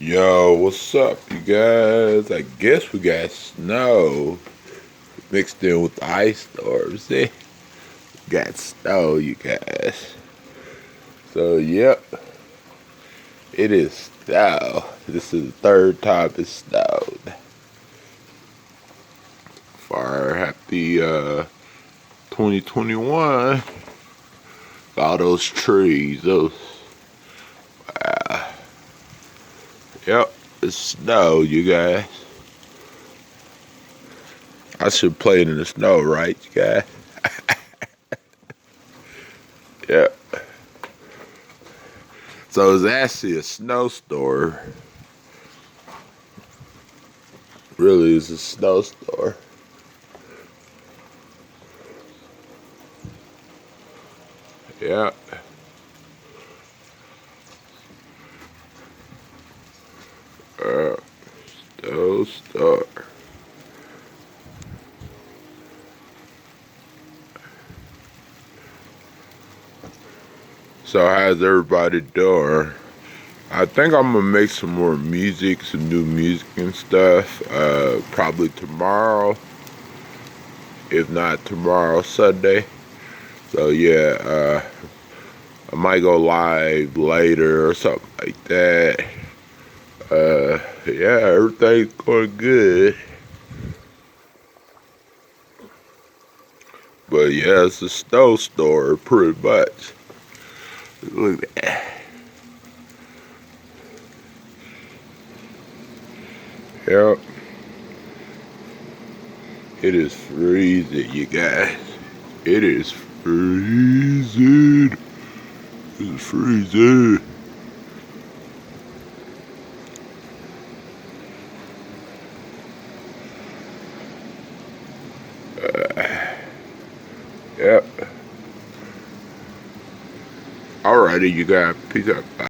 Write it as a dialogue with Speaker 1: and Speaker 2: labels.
Speaker 1: Yo, what's up, you guys? I guess we got snow mixed in with the ice storms. Got snow, you guys. So, yep, it is snow. This is the third time it's snowed. Fire happy 2021. All those trees, those. Yep, it's snow, you guys. I should play it in the snow, right, you guys? Yep. So it's actually a snowstorm. Really, it's a snowstorm. Yeah. Snowstorm. So how's everybody doing? I think I'm gonna make some more music, some new music and stuff. Probably tomorrow. If not tomorrow, Sunday. So yeah, I might go live later or something like that. Yeah, everything's going good. But yeah, it's a snowstorm pretty much. Look at that. Yep. It is freezing, you guys. It is freezing. It is freezing. Yep. Alrighty, you guys. Peace out. Bye.